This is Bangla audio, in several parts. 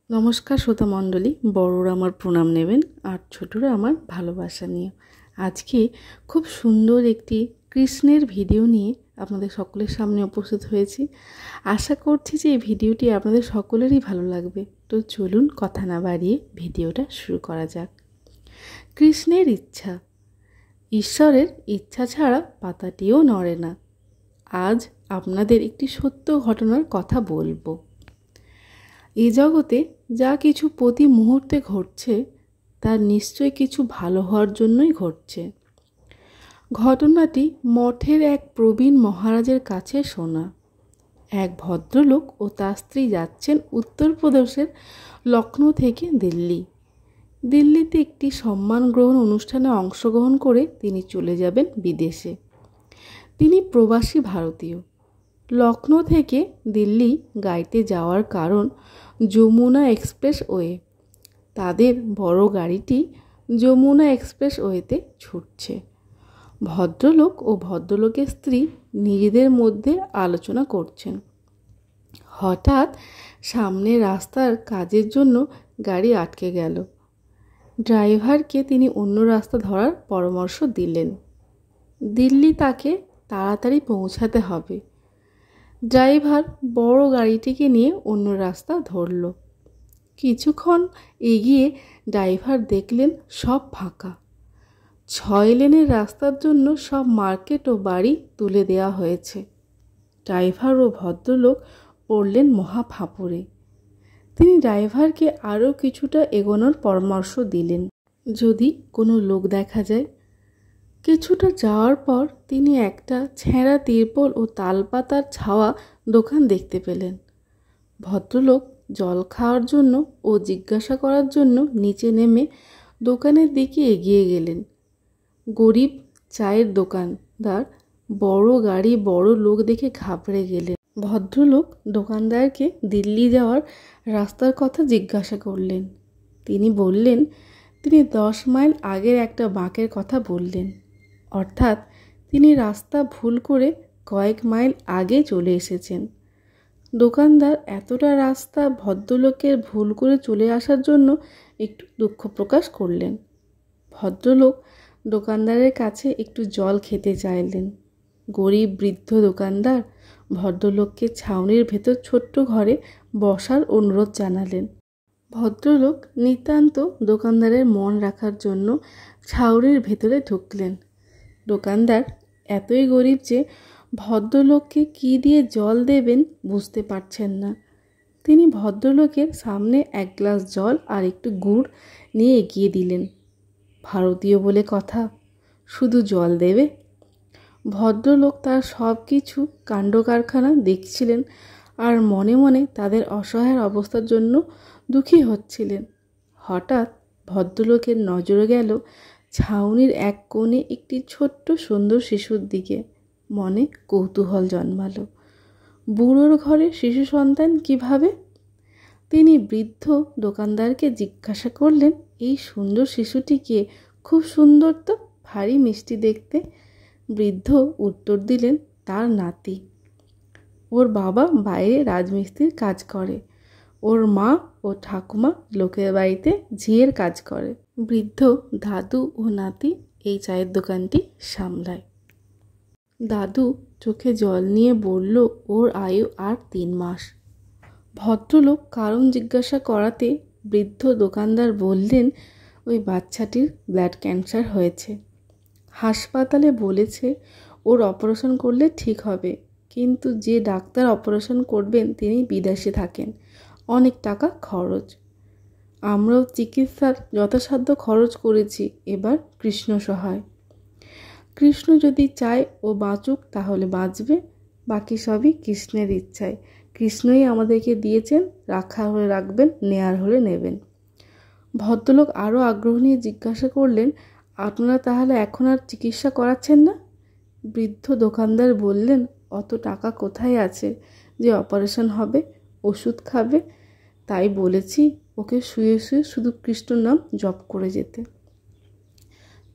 নমস্কার শ্রোতা মণ্ডলী, বড়রা আমার প্রণাম নেবেন আর ছোটরা আমার ভালোবাসা নিয়ে। আজকে খুব সুন্দর একটি কৃষ্ণের ভিডিও নিয়ে আপনাদের সকলের সামনে উপস্থিত হয়েছি। আশা করছি যে এই ভিডিওটি আপনাদের সকলেরই ভালো লাগবে। তো চলুন কথা না বাড়িয়ে ভিডিওটা শুরু করা যাক। কৃষ্ণের ইচ্ছা। ঈশ্বরের ইচ্ছা ছাড়া পাতাটিও নড়ে না। আজ আপনাদের একটি সত্য ঘটনার কথা বলবো। এই জগতে যা কিছু প্রতি মুহূর্তে ঘটছে তার নিশ্চয়ই কিছু ভালো হওয়ার জন্যই ঘটছে। ঘটনাটি মঠের এক প্রবীণ মহারাজের কাছে শোনা। এক ভদ্রলোক ও তার স্ত্রী যাচ্ছেন উত্তরপ্রদেশের লখনৌ থেকে দিল্লি। দিল্লিতে একটি সম্মান গ্রহণ অনুষ্ঠানে অংশগ্রহণ করে তিনি চলে যাবেন বিদেশে। তিনি প্রবাসী ভারতীয়। লখনৌ থেকে দিল্লি গাড়িতে যাওয়ার কারণ যমুনা এক্সপ্রেসওয়ে। তাদের বড় গাড়িটি যমুনা এক্সপ্রেসওয়েতে ছুটছে। ভদ্রলোক ও ভদ্রলোকের স্ত্রী নিজেদের মধ্যে আলোচনা করছেন। হঠাৎ সামনে রাস্তার কাজের জন্য গাড়ি আটকে গেল। ড্রাইভারকে তিনি অন্য রাস্তা ধরার পরামর্শ দিলেন। দিল্লি তাকে তাড়াতাড়ি পৌঁছাতে হবে। ড্রাইভার বড় গাড়িটিকে নিয়ে অন্য রাস্তা ধরল। কিছুক্ষণ এগিয়ে ড্রাইভার দেখলেন সব ফাঁকা। 6 লেনের রাস্তার জন্য সব মার্কেট ও বাড়ি তুলে দেওয়া হয়েছে। ড্রাইভার ও ভদ্রলোক পড়লেন মহা ফাঁপড়ে। তিনি ড্রাইভারকে আরও কিছুটা এগোনোর পরামর্শ দিলেন, যদি কোনো লোক দেখা যায়। কিছুটা যাওয়ার পর তিনি একটা ছেঁড়া তিরপল ও তালপাতার ছাওয়া দোকান দেখতে পেলেন। ভদ্রলোক জল খাওয়ার জন্য ও জিজ্ঞাসা করার জন্য নিচে নেমে দোকানের দিকে এগিয়ে গেলেন। গরিব চায়ের দোকানদার বড় গাড়ি বড় লোক দেখে ঘাবড়ে গেলেন। ভদ্রলোক দোকানদারকে দিল্লি যাওয়ার রাস্তার কথা জিজ্ঞাসা করলেন। তিনি বললেন তিনি 10 মাইল আগের একটা বাঁকের কথা বললেন, অর্থাৎ তিনি রাস্তা ভুল করে কয়েক মাইল আগে চলে এসেছেন। দোকানদার এতটা রাস্তা ভদ্রলোকের ভুল করে চলে আসার জন্য একটু দুঃখ প্রকাশ করলেন। ভদ্রলোক দোকানদারের কাছে একটু জল খেতে চাইলেন। গরিব বৃদ্ধ দোকানদার ভদ্রলোককে ছাউনির ভেতর ছোট্ট ঘরে বসার অনুরোধ জানালেন। ভদ্রলোক নিতান্ত দোকানদারের মন রাখার জন্য ছাউনির ভেতরে ঢুকলেন। দোকানদার এতই গরিব যে ভদ্রলোককে কী দিয়ে জল দেবেন বুঝতে পারছেন না। তিনি ভদ্রলোকের সামনে এক গ্লাস জল আর একটু গুড় নিয়ে এগিয়ে দিলেন। ভারতীয় বলে কথা, শুধু জল দেবে? ভদ্রলোক তার সব কিছু কাণ্ডকারখানা দেখছিলেন আর মনে মনে তাদের অসহায় অবস্থার জন্য দুঃখী হচ্ছিলেন। হঠাৎ ভদ্রলোকের নজরে গেল ছাউনির এক কোণে একটি ছোট্ট সুন্দর শিশুর দিকে। মনে কৌতূহল জন্মালো, বুড়োর ঘরে শিশু সন্তান কিভাবে? তিনি বৃদ্ধ দোকানদারকে জিজ্ঞাসা করলেন, এই সুন্দর শিশুটিকে? খুব সুন্দর তো, ভারী মিষ্টি দেখতে। বৃদ্ধ উত্তর দিলেন, তার নাতি। ওর বাবা বাইরে রাজমিস্ত্রির কাজ করে। ওর মা ও ঠাকুমা লোকের বাড়িতে ঝিয়ের কাজ করে। বৃদ্ধ দাদু ও নাতি এই চায়ের দোকানটি সামলায়। দাদু চোখে জল নিয়ে বলল, ওর আয়ু আর 3 মাস। ভদ্রলোক কারণ জিজ্ঞাসা করাতে বৃদ্ধ দোকানদার বললেন, ওই বাচ্চাটির ব্লাড ক্যান্সার হয়েছে। হাসপাতালে বলেছে ওর অপারেশন করলে ঠিক হবে, কিন্তু যে ডাক্তার অপারেশন করবেন তিনি বিদেশে থাকেন, অনেক টাকা খরচ। আমরাও চিকিৎসার যথাসাধ্য খরচ করেছি, এবার কৃষ্ণ সহায়। কৃষ্ণ যদি চায় ও বাঁচুক তাহলে বাঁচবে, বাকি সবই কৃষ্ণের ইচ্ছায়। কৃষ্ণই আমাদেরকে দিয়েছেন, রাখা হলে রাখবেন, নেয়ার হলে নেবেন। ভদ্রলোক আরও আগ্রহ নিয়ে জিজ্ঞাসা করলেন, আপনারা তাহলে এখন আর চিকিৎসা করাচ্ছেন না? বৃদ্ধ দোকানদার বললেন, অত টাকা কোথায় আছে যে অপারেশন হবে, ওষুধ খাবে? তাই বলেছি ওকে শুয়ে শুয়ে শুধু কৃষ্ণ নাম জপ করে যেতে।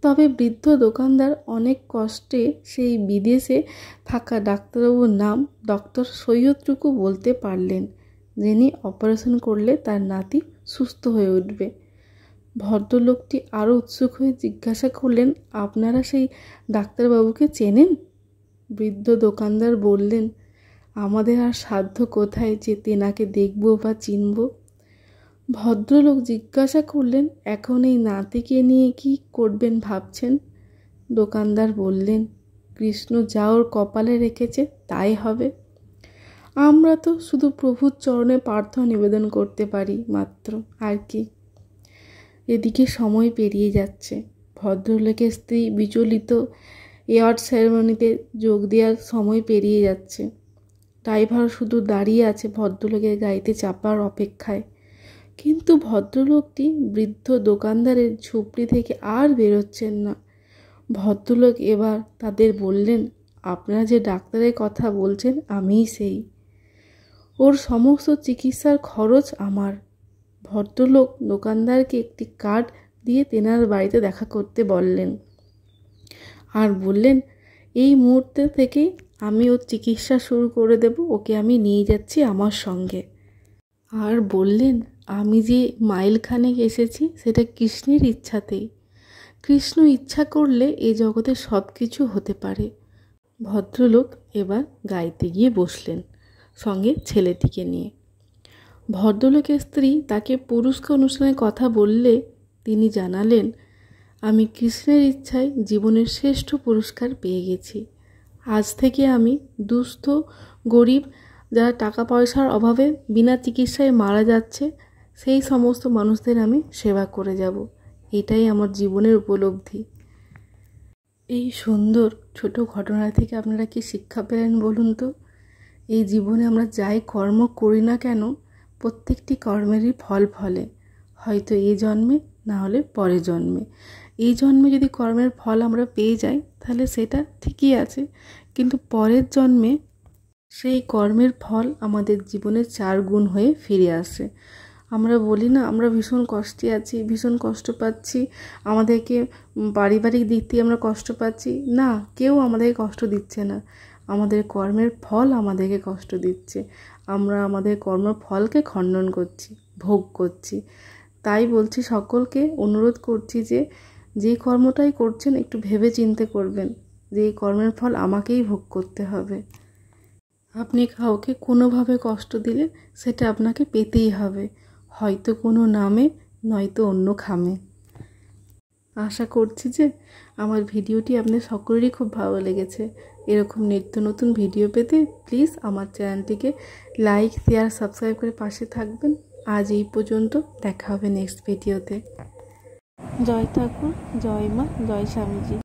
তবে বৃদ্ধ দোকানদার অনেক কষ্টে সেই বিদেশে থাকা ডাক্তারবাবুর নাম ডক্টর সৈয়দটুকু বলতে পারলেন। যিনি অপারেশন করলে তার নাতি সুস্থ হয়ে উঠবে। ভদ্রলোকটি আরও উৎসুক হয়ে জিজ্ঞাসা করলেন, আপনারা সেই ডাক্তারবাবুকে চেনেন? বৃদ্ধ দোকানদার বললেন, আমাদের আর সাধ্য কোথায় যে তেনাকে দেখব বা চিনব। ভদ্রলোক জিজ্ঞাসা করলেন, এখন এই নাতিকে নিয়ে কি করবেন ভাবছেন? দোকানদার বললেন, কৃষ্ণ যা ওর কপালে রেখেছে তাই হবে। আমরা তো শুধু প্রভুর চরণে প্রার্থনা নিবেদন করতে পারি মাত্র, আর কি। এদিকে সময় পেরিয়ে যাচ্ছে। ভদ্রলোকের স্ত্রী বিচলিত। অ্যাওয়ার্ড সেরেমনিতে যোগ দেওয়ার সময় পেরিয়ে যাচ্ছে। ড্রাইভার শুধু দাঁড়িয়ে আছে ভদ্রলোকের গাড়িতে চাপার অপেক্ষায়। কিন্তু ভদ্রলোকটি বৃদ্ধ দোকানদারের ঝুপড়ি থেকে আর বেরোচ্ছেন না। ভদ্রলোক এবার তাদের বললেন, আপনারা যে ডাক্তারের কথা বলছেন আমিই সেই। ওর সমস্ত চিকিৎসার খরচ আমার। ভদ্রলোক দোকানদারকে একটি কার্ড দিয়ে তেনার বাড়িতে দেখা করতে বললেন আর বললেন, এই মুহূর্তে থেকেই আমি ওর চিকিৎসা শুরু করে দেব, ওকে আমি নিয়ে যাচ্ছি আমার সঙ্গে। আর বললেন, আমি যে মাইলখানেক এসেছি সেটা কৃষ্ণের ইচ্ছাতেই। কৃষ্ণ ইচ্ছা করলে এ জগতে সব কিছু হতে পারে। ভদ্রলোক এবার গাইতে গিয়ে বসলেন সঙ্গে ছেলেটিকে নিয়ে। ভদ্রলোকের স্ত্রী তাকে পুরস্কার অনুষ্ঠানের কথা বললে তিনি জানালেন, আমি কৃষ্ণের ইচ্ছায় জীবনের শ্রেষ্ঠ পুরস্কার পেয়ে গেছি। আজ থেকে আমি দুস্থ গরিব যারা টাকা পয়সার অভাবে বিনা চিকিৎসায় মারা যাচ্ছে সেই সমস্ত মানুষদের আমি সেবা করে যাব। এটাই আমার জীবনের উপলব্ধি। এই সুন্দর ছোট ঘটনা থেকে আপনারা কি শিক্ষা পেলেন বলুন তো? এই জীবনে আমরা যাই কর্ম করি না কেন, প্রত্যেকটি কর্মেরই ফল ফলে, হয়তো এই জন্মে, না হলে পরের জন্মে। এই জন্মে যদি কর্মের ফল আমরা পেয়ে যাই তাহলে সেটা ঠিকই আছে, কিন্তু পরের জন্মে সেই কর্মের ফল আমাদের জীবনে 4 গুণ হয়ে ফিরে আসে। আমরা বলি না, আমরা ভীষণ কষ্টে আছি, ভীষণ কষ্ট পাচ্ছি, আমাদেরকে পারিবারিক দিক থেকে আমরা কষ্ট পাচ্ছি। না, কেউ আমাদেরকে কষ্ট দিচ্ছে না, আমাদের কর্মের ফল আমাদেরকে কষ্ট দিচ্ছে। আমরা আমাদের কর্মের ফলকে খণ্ডন করছি, ভোগ করছি। তাই বলছি, সকলকে অনুরোধ করছি যে যে কর্মটাই করছেন একটু ভেবে চিন্তে করবেন যে এই কর্মের ফল আমাকেই ভোগ করতে হবে। আপনি কাউকে কোনোভাবে কষ্ট দিলে সেটা আপনাকে পেতেই হবে, হয়তো কোনো নামে, নয়তো অন্য খামে। আশা করছি যে আমার ভিডিওটি আপনাদের সকলেরই খুব ভালো লেগেছে। এরকম নিত্য নতুন ভিডিও পেতে প্লিজ আমার চ্যানেলটিকে লাইক, শেয়ার, সাবস্ক্রাইব করে পাশে থাকবেন। আজ এই পর্যন্ত, দেখা হবে নেক্সট ভিডিওতে। জয় ঠাকুর, জয় মা, জয় স্বামীজি।